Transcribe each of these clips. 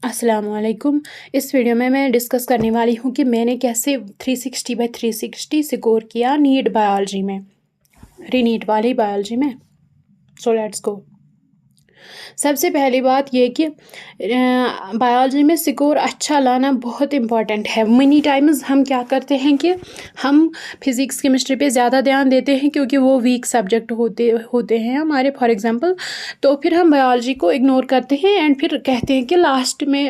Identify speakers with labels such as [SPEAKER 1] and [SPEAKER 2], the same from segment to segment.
[SPEAKER 1] अस्सलामुअलैकुम। इस वीडियो में मैं डिस्कस करने वाली हूँ कि मैंने कैसे 360/360 स्कोर किया नीट बायोलॉजी में, रीनीट वाली बायोलॉजी में। So let's go. सबसे पहली बात ये कि बायोलॉजी में स्कोर अच्छा लाना बहुत इम्पॉर्टेंट है। मनी टाइम्स हम क्या करते हैं कि हम फिज़िक्स केमिस्ट्री पे ज़्यादा ध्यान देते हैं क्योंकि वो वीक सब्जेक्ट होते हैं हमारे, फॉर एग्जांपल। तो फिर हम बायोलॉजी को इग्नोर करते हैं एंड फिर कहते हैं कि लास्ट के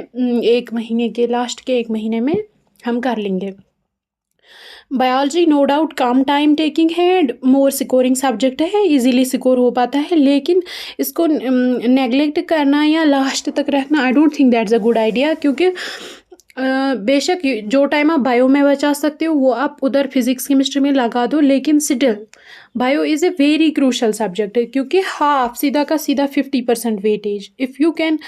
[SPEAKER 1] एक महीने में हम कर लेंगे। बायोलॉजी नो डाउट कम टाइम टेकिंग है एंड मोर स्कोरिंग सब्जेक्ट है, इजीली स्कोर हो पाता है, लेकिन इसको नेगलेक्ट करना या लास्ट तक रखना I don't think that's a good idea. क्योंकि बेशक जो टाइम आप बायो में बचा सकते हो वो आप उधर फिजिक्स केमिस्ट्री में लगा दो, लेकिन still bio is a very crucial subject है क्योंकि हाफ सीधा का सीधा 50% weightage if you can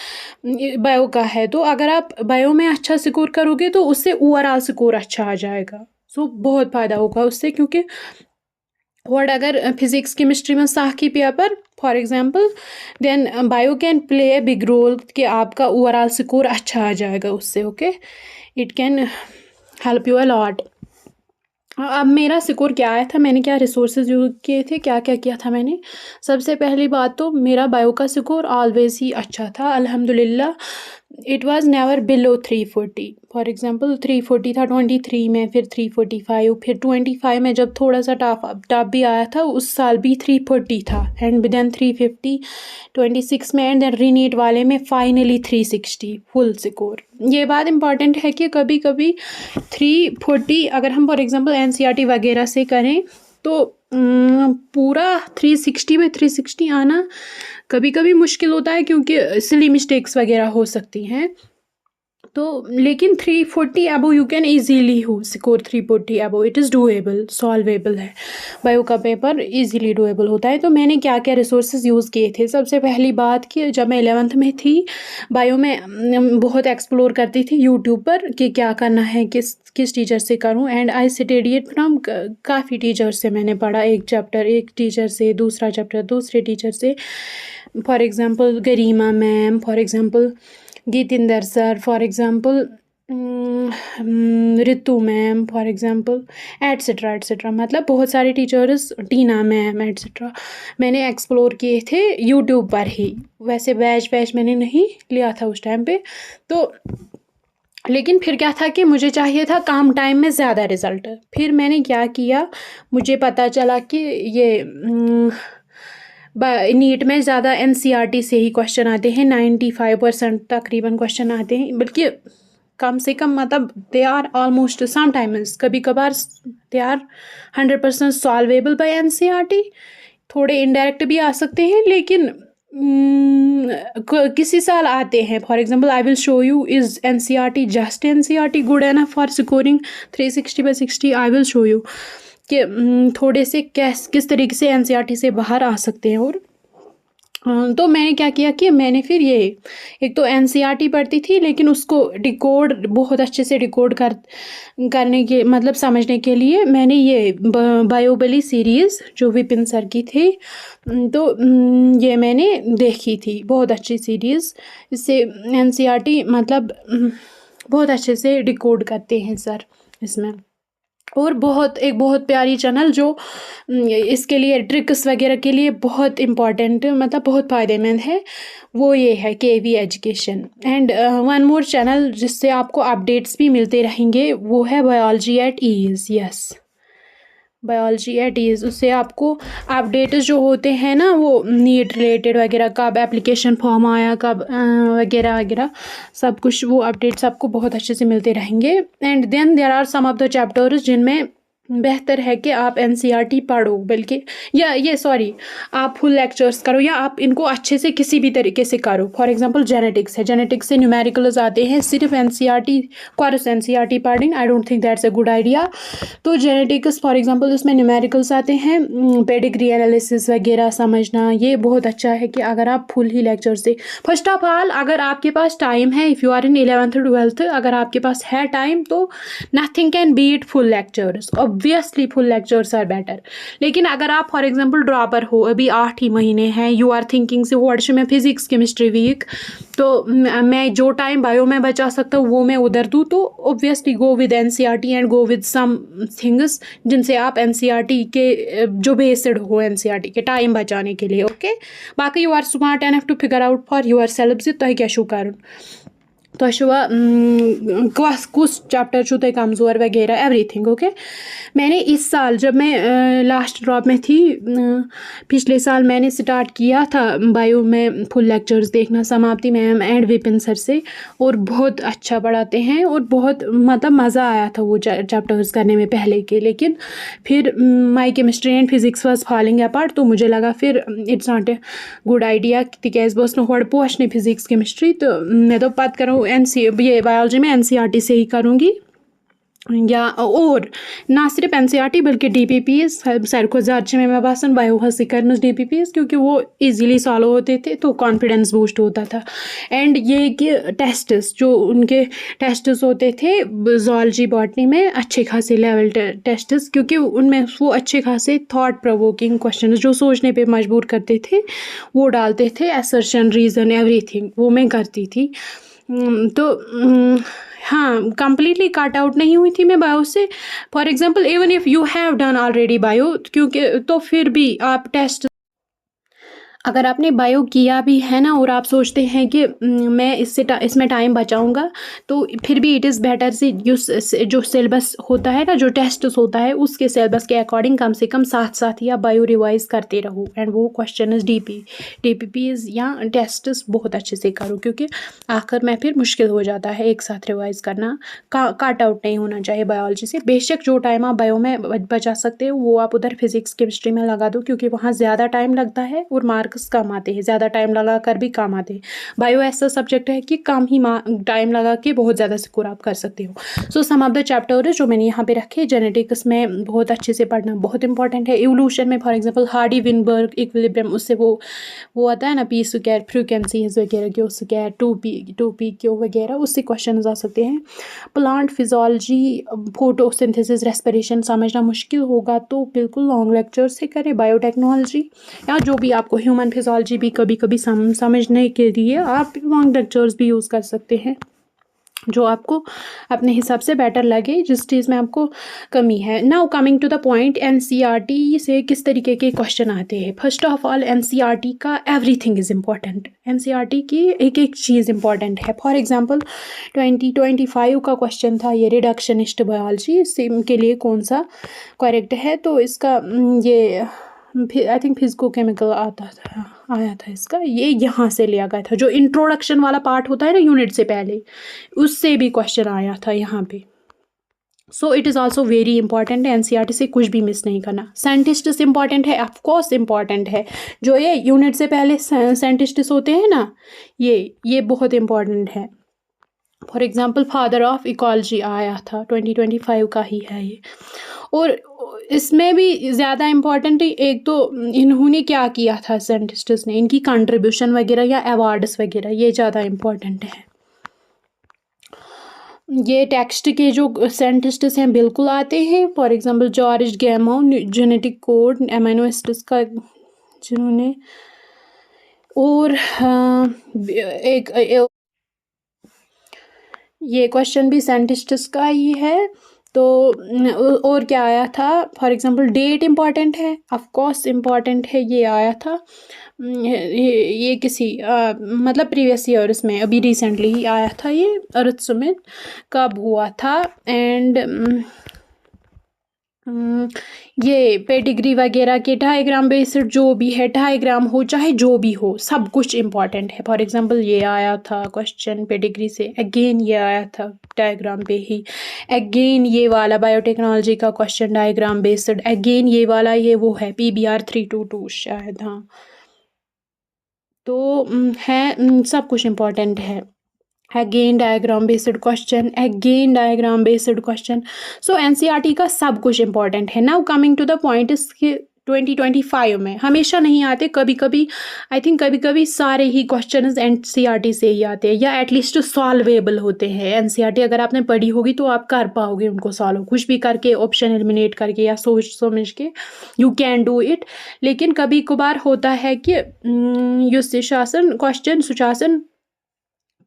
[SPEAKER 1] bio का है। तो अगर आप बायो में अच्छा स्कोर करोगे तो उससे ओवरऑल स्कोर अच्छा आ जाएगा। सो बहुत फ़ायदा होगा उससे, क्योंकि और अगर फिज़िक्स केमिस्ट्री में साख की paper for example, then bio can play a big role कि आपका ओवरऑल स्कोर अच्छा आ जाएगा उससे। Okay, it can help you a lot. अब मेरा स्कोर क्या आया था, मैंने क्या रिसोर्सेज यूज़ किए थे, क्या क्या किया था मैंने। सबसे पहली बात तो मेरा बायो का स्कोर ऑलवेज ही अच्छा था अल्हम्दुलिल्लाह। It was never below 340। For example 340 था 23 में, फिर 345, फिर 25 में जब थोड़ा सा टफ भी आया था उस साल भी 340 था, एंड देन 350 26 में, एंड देन रीनीट वाले में फाइनली 360 फुल स्कोर। ये बात इम्पॉर्टेंट है कि कभी कभी 340 अगर हम फॉर एग्जांपल एनसीईआरटी वगैरह से करें तो पूरा 360/360 आना कभी कभी मुश्किल होता है क्योंकि सिली मिस्टेक्स वगैरह हो सकती हैं। तो लेकिन 340 अबो यू कैन ईजीली हो score. 340 above it is doable, solvable है। बायो का पेपर इजीली डूएबल होता है। तो मैंने क्या क्या रिसोर्सेज यूज़ किए थे। सबसे पहली बात कि जब मैं 11th में थी बायो में बहुत एक्सप्लोर करती थी यूट्यूब पर कि क्या करना है, किस टीचर से करूं, एंड आई स्टडीड फ्रॉम काफ़ी टीचर से मैंने पढ़ा। एक चैप्टर एक टीचर से, दूसरा चैप्टर दूसरे टीचर से, for example Garima ma'am, for example Gitinder sir, for example Ritu ma'am, for example etcetera मतलब बहुत सारे टीचर्स, टीना मैम एट्सेट्रा मैंने एक्सप्लोर किए थे यूट्यूब पर ही। वैसे बैच मैंने नहीं लिया था उस टाइम पे। तो लेकिन फिर क्या था कि मुझे चाहिए था कम टाइम में ज़्यादा रिज़ल्ट। फिर मैंने क्या किया, मुझे पता चला कि ये नीट में ज़्यादा एनसीईआरटी से ही क्वेश्चन आते हैं, 95% तकरीबन क्वेश्चन आते हैं, बल्कि कम से कम मतलब दे आर ऑलमोस्ट समटाइम्स कभी कभार they are 100% solvable by NCERT. थोड़े इनडायरेक्ट भी आ सकते हैं, लेकिन किसी साल आते हैं। For example I will show you is NCERT just NCERT good enough for scoring 360/60। I will show you कि थोड़े से किस तरीके से एनसीईआरटी से बाहर आ सकते हैं। और तो मैंने क्या किया कि मैंने फिर ये एक तो एनसीईआरटी पढ़ती थी, लेकिन उसको डिकोड बहुत अच्छे से डिकोड करने के मतलब समझने के लिए मैंने ये बायोबली सीरीज़ जो विपिन सर की थी, तो ये मैंने देखी थी, बहुत अच्छी सीरीज़। इससे एनसीईआरटी मतलब बहुत अच्छे से डिकोड करते हैं सर इसमें। और बहुत प्यारी चैनल जो इसके लिए ट्रिक्स वगैरह के लिए बहुत इम्पॉर्टेंट मतलब बहुत फ़ायदेमंद है, वो ये है KV education. And one more channel जिससे आपको अपडेट्स भी मिलते रहेंगे वो है biology at ease. Yes, biology at ease, उससे आपको अपडेट्स जो होते हैं ना वो नीट रिलेटेड वगैरह, कब एप्लीकेशन फॉर्म आया, कब वगैरह वगैरह सब कुछ, वो अपडेट्स आपको बहुत अच्छे से मिलते रहेंगे। And then there are some of the chapters जिनमें बेहतर है कि आप एनसीईआरटी पढ़ो, बल्कि या सॉरी आप फुल लेक्चर्स करो, या आप इनको अच्छे से किसी भी तरीके से करो। फॉर एग्जांपल जेनेटिक्स है, जेनेटिक्स से न्यूमेरिकल्स आते हैं, सिर्फ एनसीईआरटी कोर्स एनसीईआरटी पढ़ें I don't think that's a good idea. तो जेनेटिक्स फॉर एग्जांपल उसमें न्यूमेरिकल्स आते हैं, पेडिग्री एनालिसिस वगैरह समझना, ये बहुत अच्छा है कि अगर आप फुल ही लेक्चर से, फर्स्ट ऑफ ऑल अगर आपके पास टाइम है, if you are in 11th 12th, अगर आपके पास है टाइम तो nothing can beat full lectures. Obviously full lectures are better. लेकिन अगर आप फॉर एग्जांपल ड्रॉपर हो, अभी 8 ही महीने हैं, यू आर थिंकिंग से व्हाट में फिजिक्स केमिस्ट्री वीक, तो मैं जो टाइम बायो में बचा सकता हूँ वो मैं उधर दूँ, तो obviously go with NCERT and go with some things जिनसे आप एनसीईआरटी के जो बेस्ड हो एनसीईआरटी के टाइम बचाने के लिए। ओके, बाकी you are smart enough to figure out for yourself ज तुम क्या छो करन, तो कुछ चैप्टर छो तुम कमज़ोर वगैरह एवरीथिंग। ओके, मैंने इस साल जब मैं लास्ट ड्रॉप में थी, पिछले साल मैंने स्टार्ट किया था बायो में फुल लेक्चर्स देखना, समाप्ति मैम एंड विपिन सर से, और बहुत अच्छा पढ़ाते हैं और बहुत मतलब मज़ा आया था वो चैप्टर्स करने में पहले के। लेकिन फिर my chemistry and physics was falling apart, तो मुझे लगा फिर it's not a good idea तिकाज बस न होड़ पोशने फिजिक्स केमिस्ट्री, तो मैं तो पत करूँ ये बायोलॉजी में एनसीईआरटी से ही करूँगी, या और ना सिर्फ एनसीईआरटी बल्कि डीपीपीएस सारे को ज़्यादा में बासन बायो हसी करना डीपीपीएस, क्योंकि वो इजीली सॉल्व होते थे तो कॉन्फिडेंस बूस्ट होता था। एंड ये कि टेस्ट्स जो उनके टेस्ट्स होते थे ज़ूलॉजी बॉटनी में अच्छे खासे लेवल टेस्ट्स, क्योंकि उनमें वो अच्छे खासे थॉट प्रोवोकिंग क्वेश्चन जो सोचने पे मजबूर करते थे वो डालते थे, असर्शन रीज़न एवरीथिंग वो मैं करती थी। तो हाँ, कम्प्लीटली कट आउट नहीं हुई थी मैं बायो से। For example even if you have done already bio, क्योंकि तो फिर भी आप टेस्ट अगर आपने बायो किया भी है ना और आप सोचते हैं कि मैं इसमें टाइम बचाऊंगा, तो फिर भी इट इज़ बेटर से जो सिलेबस होता है ना, जो टेस्ट होता है उसके सिलेबस के अकॉर्डिंग कम से कम साथ साथ ही आप बायो रिवाइज करते रहो। एंड वो क्वेश्चन डीपीपीज या टेस्ट बहुत अच्छे से करो, क्योंकि आखिर में फिर मुश्किल हो जाता है एक साथ रिवाइज करना। कट आउट नहीं होना चाहिए बायोलॉजी से। बेशक जो टाइम आप बायो में बचा सकते हो वो आप उधर फिजिक्स केमिस्ट्री में लगा दो, क्योंकि वहाँ ज़्यादा टाइम लगता है और मार्क्स कम आते हैं, ज़्यादा टाइम लगा कर भी कम आते हैं। बायो ऐसा सब्जेक्ट है कि कम ही टाइम लगा के बहुत ज़्यादा स्कोर आप कर सकते हो। सो सम ऑफ द चैप्टर जो मैंने यहाँ पे रखे, जेनेटिक्स में बहुत अच्छे से पढ़ना बहुत इंपॉर्टेंट है। इवोल्यूशन में for example Hardy Weinberg equilibrium, उससे वो आता है ना पी स्क्वायर फ्रीक्वेंसीज वगैरह क्यों स्क्वायर 2p क्यों वगैरह, उससे क्वेश्चन आ सकते हैं। प्लांट फिजियोलॉजी फोटोसिंथेसिस रेस्पिरेशन समझना मुश्किल होगा तो बिल्कुल लॉन्ग लेक्चर से करें। बायोटेक्नोलॉजी या जो भी आपको ह्यूमन फिजियोलॉजी भी कभी कभी समझने के लिए आप लॉन्ग लेक्चर्स भी यूज़ कर सकते हैं, जो आपको अपने हिसाब से बेटर लगे, जिस चीज़ में आपको कमी है। Now coming to the point, NCERT से किस तरीके के क्वेश्चन आते हैं। फर्स्ट ऑफ ऑल एनसीईआरटी का एवरीथिंग इज़ इम्पॉर्टेंट। एनसीईआरटी की एक एक चीज़ इम्पॉर्टेंट है। फॉर एग्जांपल 2025 का क्वेश्चन था ये रिडक्शनिस्ट बायोलॉजी, इसके के लिए कौन सा करेक्ट है, तो इसका ये आई थिंक फिजिको-केमिकल आया था इसका, ये यहाँ से लिया गया था। जो इंट्रोडक्शन वाला पार्ट होता है ना यूनिट से पहले, उससे भी क्वेश्चन आया था यहाँ पे। So it is also very important है, एनसीईआरटी से कुछ भी मिस नहीं करना। साइंटिस्ट्स इंपॉर्टेंट है, ऑफकोर्स इंपॉर्टेंट है। जो ये यूनिट से पहले साइंटिस्ट्स होते हैं ना, ये बहुत इंपॉर्टेंट है। For example father of ecology आया था, 2025 का ही है ये। और इसमें भी ज़्यादा इम्पॉर्टेंट एक तो इन्होंने क्या किया था साइंटिस्ट्स ने, इनकी कंट्रीब्यूशन वगैरह या अवार्ड्स वगैरह, ये ज़्यादा इम्पॉर्टेंट है। ये टेक्स्ट के जो साइंटिस्ट्स हैं बिल्कुल आते हैं। For example George गैमो genetic code amino acids का जिन्होंने, और एक ये क्वेश्चन भी साइंटिस्ट्स का ही है। तो और क्या आया था, फॉर एग्जांपल डेट इम्पॉर्टेंट है, ऑफ कोर्स इम्पॉर्टेंट है, ये आया था। ये किसी मतलब प्रीवियस ईयर्स में अभी रिसेंटली ही आया था। ये अर्थ समिट कब हुआ था। एंड ये पेडिग्री वगैरह के डायग्राम बेस्ड जो भी है, डायग्राम हो चाहे जो भी हो, सब कुछ इम्पॉर्टेंट है। फॉर एग्जांपल ये आया था क्वेश्चन पेडिग्री से, अगेन ये आया था डायग्राम पे ही। अगेन ये वाला बायोटेक्नोलॉजी का क्वेश्चन डायग्राम बेस्ड, अगेन ये वाला ये वो है PBR 322 शायद, हाँ। तो है सब कुछ इम्पॉर्टेंट है। Again diagram based question, again diagram based question. So NCERT का सब कुछ इम्पॉर्टेंट है। Now coming to the point, इसके 2025 में हमेशा नहीं आते, कभी कभी आई थिंक कभी कभी सारे ही क्वेश्चंस एनसीईआरटी से ही आते हैं, या एटलीस्ट सॉल्वेबल होते हैं। एनसीईआरटी अगर आपने पढ़ी होगी तो आप कर पाओगे उनको सॉल्व, कुछ भी करके, ऑप्शन एलिमिनेट करके या सोच समझ के, यू कैन डू इट। लेकिन कभी कभार होता है कि सुशासन क्वेश्चन सुशासन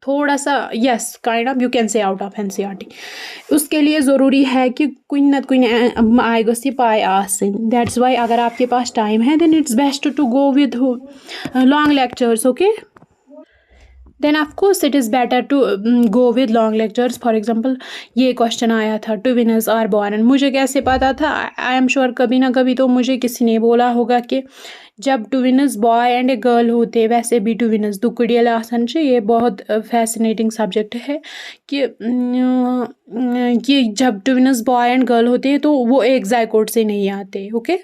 [SPEAKER 1] थोड़ा सा yes kind of you can से आउट ऑफ एनसीईआरटी, उसके लिए ज़रूरी है कि कुछ न कुछ आय गई पाए आसन। दैट्स वाई अगर आपके पास टाइम है then it's best to go with long lectures, okay. Then of course it is better to go with long lectures. For example ये क्वेश्चन आया था ट्विनस आर बॉर्न, मुझे कैसे पता था? आई एम श्योर कभी ना कभी तो मुझे किसी ने बोला होगा कि जब ट्विनस बॉय एंड ए गर्ल होते वैसे भी ट्विनस दुकड़ियल आसन से। ये बहुत फैसिनेटिंग सब्जेक्ट है कि जब ट्विनस बॉय एंड गर्ल होते हैं तो वो एक जाइकोट से नहीं आते, okay.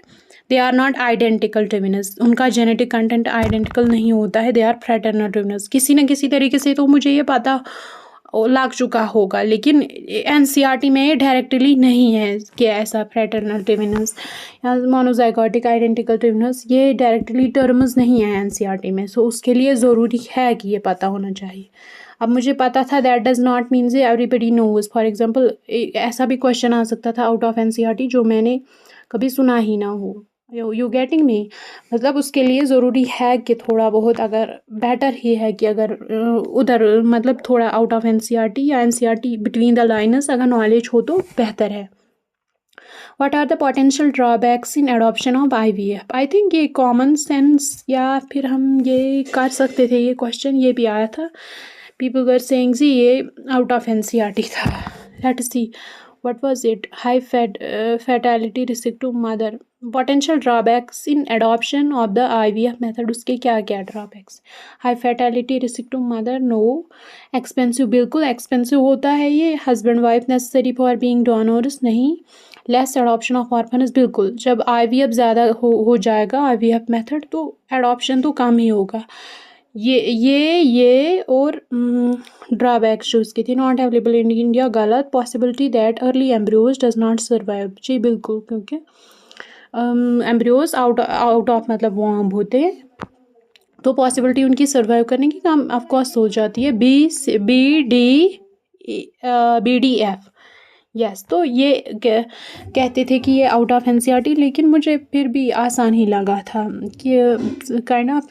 [SPEAKER 1] They are not identical twins, उनका जेनेटिक कंटेंट आइडेंटिकल नहीं होता है, दे आर फ्रेटर्नल ट्विनस। किसी न किसी तरीके से तो मुझे ये पता लग चुका होगा, लेकिन एनसीईआरटी में ये डायरेक्टली नहीं है कि ऐसा फ्रेटर्नल ट्विनस या मोनोजाइगोटिक आइडेंटिकल ट्विनस, ये डायरेक्टली टर्म्स नहीं है एनसीईआरटी में। सो उसके लिए ज़रूरी है कि ये पता होना चाहिए। अब मुझे पता था, that does not mean everybody knows. For example ऐसा भी क्वेश्चन आ सकता था आउट ऑफ एनसीईआरटी जो मैंने कभी सुना ही ना हो। You getting me? मतलब उसके लिए ज़रूरी है कि थोड़ा बहुत, अगर बेटर ही है कि अगर उधर मतलब थोड़ा आउट ऑफ एनसीईआरटी या एनसीईआरटी बिटवीन द लाइन्स अगर नॉलेज हो तो बेहतर है। What are the potential drawbacks in adoption of IVF? I think ये कॉमन सेंस, या फिर हम ये कर सकते थे, ये क्वेश्चन ये भी आया था, पीपल वर सेइंग जी ये आउट ऑफ एनसीईआरटी था। Let's see what was it? High fatality risk to mother, potential drawbacks in adoption of the IVF method, उसके क्या क्या drawbacks? High fatality risk to mother, no. Expensive, बिल्कुल expensive होता है ये। Husband wife necessary for being donors, नहीं। Less adoption of orphans, बिल्कुल। जब IVF ज़्यादा हो जाएगा IVF मेथड तो एडॉप्शन तो कम ही होगा। ये और ड्रॉबैक्स जो उसकी थी, नॉट अवेलेबल इन इंडिया, गलत। Possibility that early embryos does not survive, जी बिल्कुल, क्योंकि एम्ब्रियोज आउट ऑफ मतलब वॉर्म होते हैं तो पॉसिबिलिटी उनकी सर्वाइव करने की कम ऑफकोर्स हो जाती है। BDF yes. तो ये कहते थे कि ये आउट ऑफ एनसीईआरटी, लेकिन मुझे फिर भी आसान ही लगा था कि काइंड ऑफ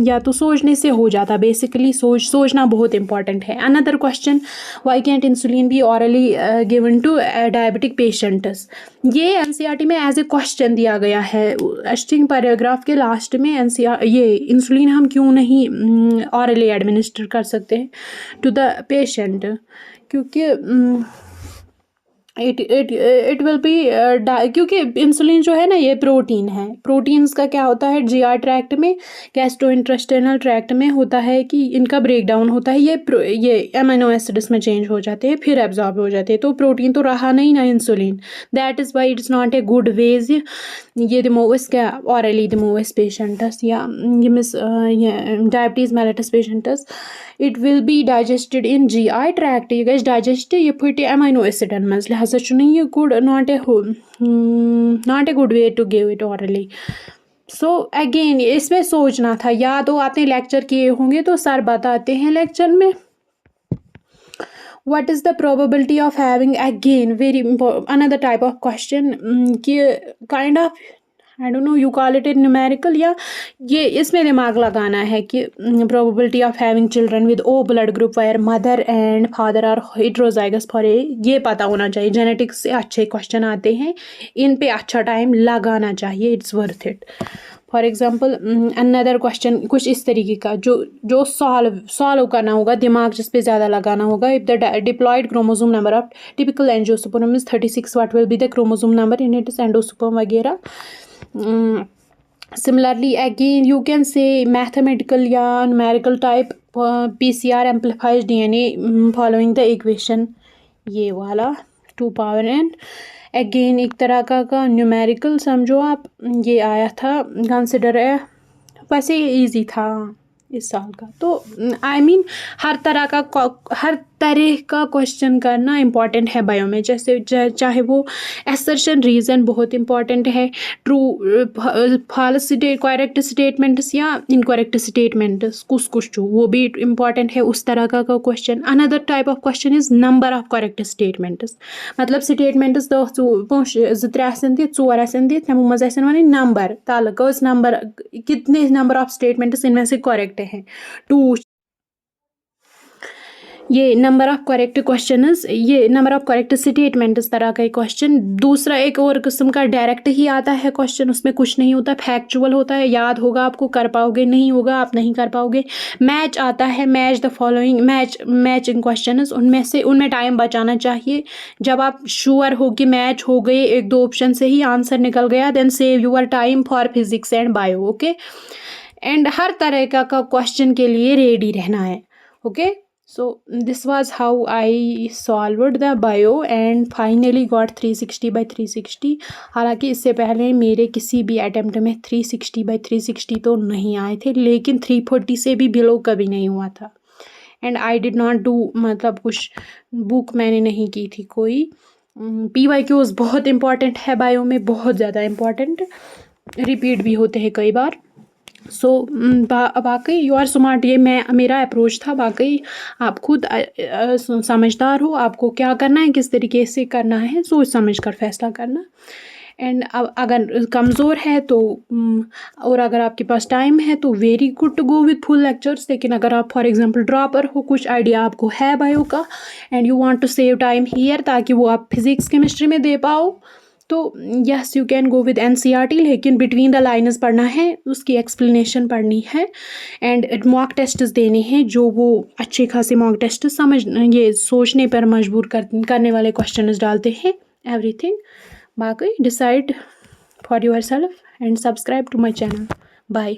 [SPEAKER 1] या तो सोचने से हो जाता। बेसिकली सोचना बहुत इंपॉर्टेंट है। Another question, why can't insulin be orally given to diabetic patients? ये एनसीईआरटी में एज ए क्वेश्चन दिया गया है। अस्टिंग पैराग्राफ के लास्ट में ये इंसुलिन हम क्यों नहीं ऑरली एडमिनिस्टर कर सकते हैं टू द पेशेंट, क्योंकि इट विल बी क्योंकि इंसुलिन जो है ना ये प्रोटीन है। प्रोटीन्स का क्या होता है, जीआई ट्रैक्ट में, गैस्ट्रोइंटेस्टाइनल ट्रैक्ट में होता है कि इनका ब्रेक डाउन होता है, ये अमीनो एसिड्स में चेंज हो जाते हैं, फिर एब्जॉर्ब हो जाते हैं। तो प्रोटीन तो रहा नहीं ना insulin, that is why it's not a good ways ये दिमो क्या ऑरली दिमो पेशेंटस या यमिस diabetes mellitus patients. It will be digested in GI tract, ये गैस डाइजेस्ट, ये फुट अमीनो एसिडन मज, लिहाजा ये good not a good way to give it orally. So again इसमें सोचना था, या तो आपने लेक्चर किए होंगे तो सर बताते हैं लेक्चर में। What is the probability of having, again very important another type of question कि kind of I don't know you call it a numerical, या ये इसमें दिमाग लगाना है कि probability of having children with O blood group where mother and father are heterozygous for A, ये पता होना चाहिए। जेनेटिक्स से अच्छे क्वेश्चन आते हैं, इन पे अच्छा टाइम लगाना चाहिए, it's worth it. For example another question कुछ इस तरीके का जो सॉल्व करना होगा, दिमाग जिस पे ज़्यादा लगाना होगा। If the diploid chromosome number of typical angiosperm is 36, what will be the chromosome number in its endosperm वगैरह। Similarly again you can say mathematical या numerical type PCR amplifies DNA following the equation, ये वाला 2 power n। Again एक तरह का numerical समझो आप, ये आया था कंसिडर है, वैसे ये ईजी था इस साल का। तो आई मीन हर तरह का क्वेश्चन करना इम्पॉर्टेंट है बायो में। जैसे चाहे वो एसर्शन रीज़न बहुत इम्पॉर्टेंट है, ट्रू फॉल्स करेक्ट स्टेटमेंट्स या इनकरेक्ट स्टेटमेंट्स कुछ वो भी इम्पॉर्टेंट है उस तरह का question. Another type of question is number of correct statements, मतलब स्टेटमेंट्स 2-3 आसन दित्त 4 आसन दित्त तमो मज आसन वनन नंबर तल कस नंबर कितने नंबर ऑफ स्टेटमेंट्स इनमें से करेक्ट हैं 2। ये नंबर ऑफ करेक्ट क्वेश्चंस, ये नंबर ऑफ करेक्ट स्टेटमेंट इस तरह का एक क्वेश्चन। दूसरा एक और किस्म का डायरेक्ट ही आता है क्वेश्चन, उसमें कुछ नहीं होता, फैक्चुअल होता है, याद होगा आपको, कर पाओगे, नहीं होगा आप नहीं कर पाओगे। मैच आता है, match the following, matching question, उनमें टाइम बचाना चाहिए। जब आप श्योर हो कि मैच हो गए, 1-2 ऑप्शन से ही आंसर निकल गया, then save your time for physics and bio. Okay, and हर तरह का क्वेश्चन के लिए रेडी रहना है। Okay, so this was how I solved the bio and finally got 360 by 360। हालांकि इससे पहले मेरे किसी भी अटेम्प्ट में 360 by 360 तो नहीं आए थे, लेकिन 340 से भी बिलो कभी नहीं हुआ था। And I did not do, मतलब कुछ बुक मैंने नहीं की थी कोई। PYQs बहुत इम्पॉर्टेंट है बायो में, बहुत ज़्यादा इम्पॉर्टेंट, रिपीट भी होते हैं कई बार। सो वाकई यू आर स्मार्ट, ये मेरा अप्रोच था। वाकई आप खुद समझदार हो, आपको क्या करना है, किस तरीके से करना है, सोच समझ कर फैसला करना। एंड अगर कमज़ोर है तो और अगर आपके पास टाइम है तो very good to go with full lectures. लेकिन अगर आप फॉर एग्जांपल ड्रॉपर हो, कुछ आइडिया आपको है बायो का and you want to save time here ताकि वो आप फिज़िक्स केमिस्ट्री में दे पाओ, तो yes you can go with NCERT, लेकिन बिटवीन द लाइन्स पढ़ना है, उसकी एक्सप्लेनेशन पढ़नी है एंड मॉक टेस्ट देने हैं, जो वो अच्छे खासे मॉक टेस्ट ये सोचने पर मजबूर करने वाले क्वेश्चन डालते हैं। एवरीथिंग बाकी decide for yourself and subscribe to my channel. Bye.